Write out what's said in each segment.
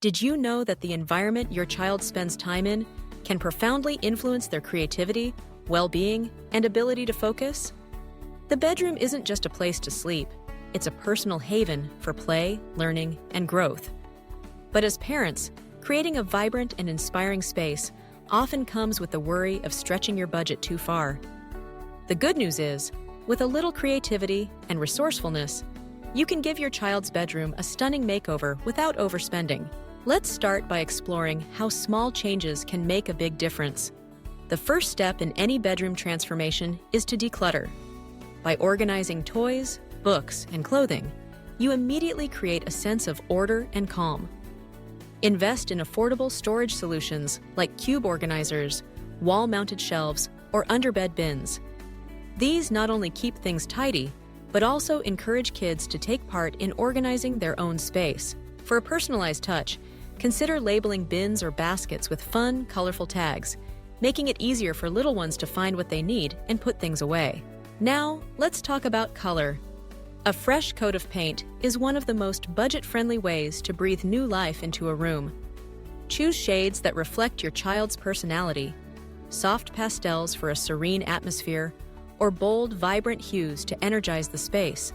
Did you know that the environment your child spends time in can profoundly influence their creativity, well-being, and ability to focus? The bedroom isn't just a place to sleep, it's a personal haven for play, learning, and growth. But as parents, creating a vibrant and inspiring space often comes with the worry of stretching your budget too far. The good news is, with a little creativity and resourcefulness, you can give your child's bedroom a stunning makeover without overspending. Let's start by exploring how small changes can make a big difference. The first step in any bedroom transformation is to declutter. By organizing toys, books, and clothing, you immediately create a sense of order and calm. Invest in affordable storage solutions like cube organizers, wall-mounted shelves, or underbed bins. These not only keep things tidy, but also encourage kids to take part in organizing their own space. For a personalized touch, consider labeling bins or baskets with fun, colorful tags, making it easier for little ones to find what they need and put things away. Now, let's talk about color. A fresh coat of paint is one of the most budget-friendly ways to breathe new life into a room. Choose shades that reflect your child's personality, soft pastels for a serene atmosphere, or bold, vibrant hues to energize the space.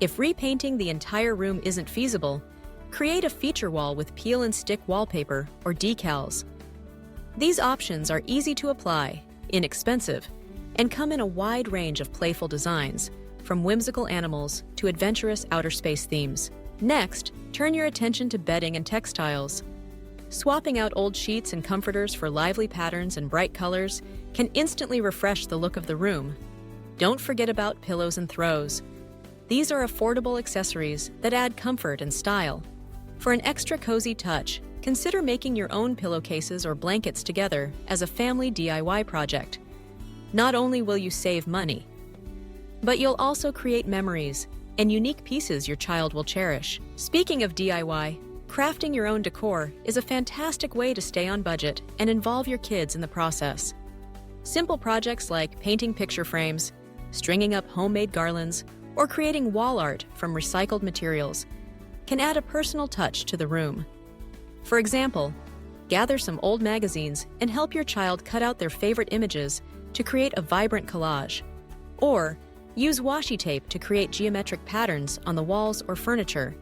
If repainting the entire room isn't feasible, create a feature wall with peel and stick wallpaper or decals. These options are easy to apply, inexpensive, and come in a wide range of playful designs, from whimsical animals to adventurous outer space themes. Next, turn your attention to bedding and textiles. Swapping out old sheets and comforters for lively patterns and bright colors can instantly refresh the look of the room. Don't forget about pillows and throws. These are affordable accessories that add comfort and style. For an extra cozy touch, consider making your own pillowcases or blankets together as a family DIY project. Not only will you save money, but you'll also create memories and unique pieces your child will cherish. Speaking of DIY, crafting your own decor is a fantastic way to stay on budget and involve your kids in the process. Simple projects like painting picture frames, stringing up homemade garlands, or creating wall art from recycled materials can add a personal touch to the room. For example, gather some old magazines and help your child cut out their favorite images to create a vibrant collage. Or use washi tape to create geometric patterns on the walls or furniture.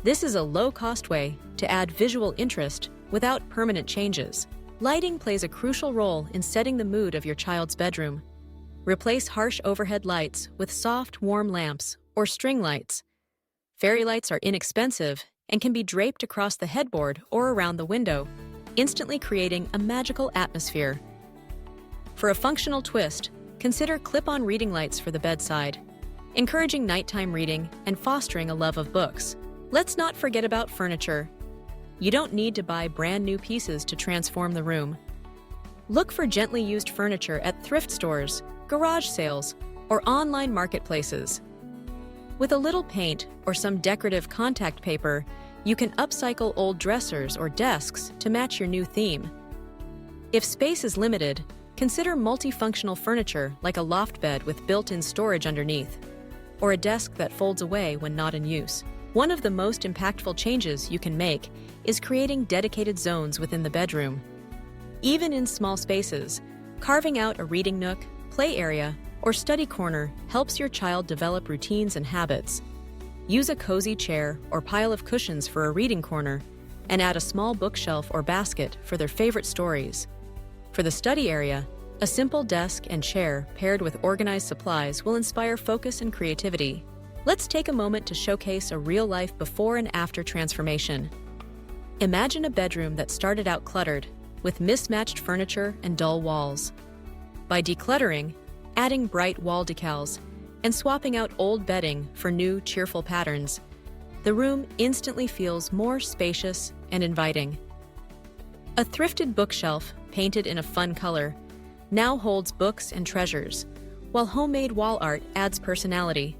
This is a low-cost way to add visual interest without permanent changes. Lighting plays a crucial role in setting the mood of your child's bedroom. Replace harsh overhead lights with soft, warm lamps or string lights. Fairy lights are inexpensive and can be draped across the headboard or around the window, instantly creating a magical atmosphere. For a functional twist, consider clip-on reading lights for the bedside, encouraging nighttime reading and fostering a love of books. Let's not forget about furniture. You don't need to buy brand new pieces to transform the room. Look for gently used furniture at thrift stores, garage sales, or online marketplaces. With a little paint or some decorative contact paper, you can upcycle old dressers or desks to match your new theme. If space is limited, consider multifunctional furniture like a loft bed with built-in storage underneath, or a desk that folds away when not in use. One of the most impactful changes you can make is creating dedicated zones within the bedroom. Even in small spaces, carving out a reading nook, play area, or study corner helps your child develop routines and habits. Use a cozy chair or pile of cushions for a reading corner, and add a small bookshelf or basket for their favorite stories. For the study area, a simple desk and chair paired with organized supplies will inspire focus and creativity. Let's take a moment to showcase a real-life before and after transformation. Imagine a bedroom that started out cluttered, with mismatched furniture and dull walls. By decluttering, adding bright wall decals, and swapping out old bedding for new, cheerful patterns, the room instantly feels more spacious and inviting. A thrifted bookshelf, painted in a fun color, now holds books and treasures, while homemade wall art adds personality.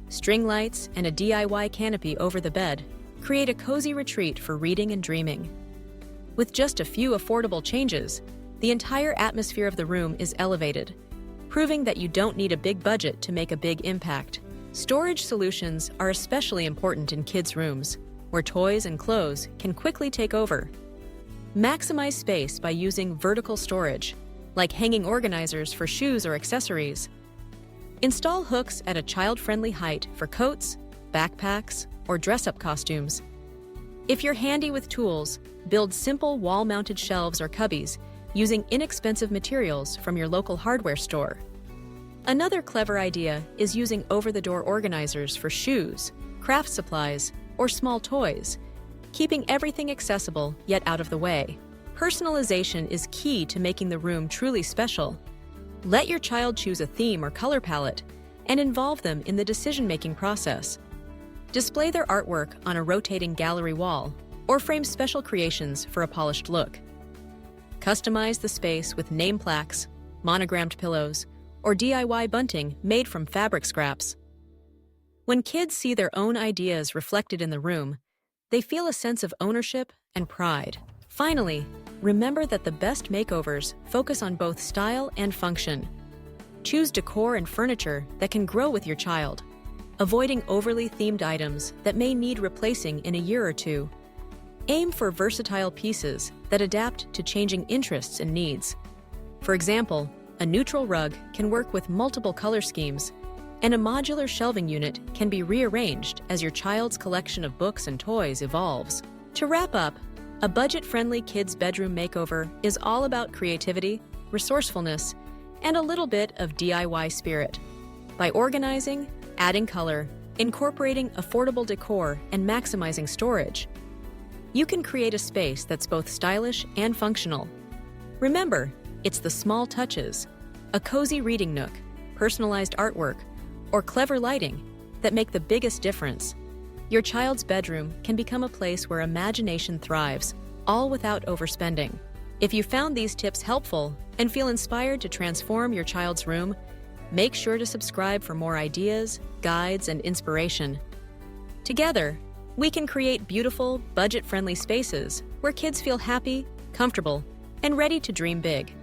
String lights and a DIY canopy over the bed create a cozy retreat for reading and dreaming. With just a few affordable changes, the entire atmosphere of the room is elevated, proving that you don't need a big budget to make a big impact. Storage solutions are especially important in kids' rooms. where toys and clothes can quickly take over. Maximize space by using vertical storage, like hanging organizers for shoes or accessories. Install hooks at a child-friendly height for coats, backpacks, or dress-up costumes. If you're handy with tools, build simple wall-mounted shelves or cubbies using inexpensive materials from your local hardware store. Another clever idea is using over-the-door organizers for shoes, craft supplies, or small toys, keeping everything accessible yet out of the way. Personalization is key to making the room truly special. Let your child choose a theme or color palette and involve them in the decision-making process. Display their artwork on a rotating gallery wall or frame special creations for a polished look. Customize the space with name plaques, monogrammed pillows, or DIY bunting made from fabric scraps. When kids see their own ideas reflected in the room, they feel a sense of ownership and pride. Finally, remember that the best makeovers focus on both style and function. Choose decor and furniture that can grow with your child, avoiding overly themed items that may need replacing in a year or two. Aim for versatile pieces that adapt to changing interests and needs. For example, a neutral rug can work with multiple color schemes, and a modular shelving unit can be rearranged as your child's collection of books and toys evolves. To wrap up, a budget-friendly kids' bedroom makeover is all about creativity, resourcefulness, and a little bit of DIY spirit. By organizing, adding color, incorporating affordable decor, and maximizing storage, you can create a space that's both stylish and functional. Remember, it's the small touches, a cozy reading nook, personalized artwork, or clever lighting that make the biggest difference. Your child's bedroom can become a place where imagination thrives, all without overspending. If you found these tips helpful and feel inspired to transform your child's room, make sure to subscribe for more ideas, guides, and inspiration. Together, we can create beautiful, budget-friendly spaces where kids feel happy, comfortable, and ready to dream big.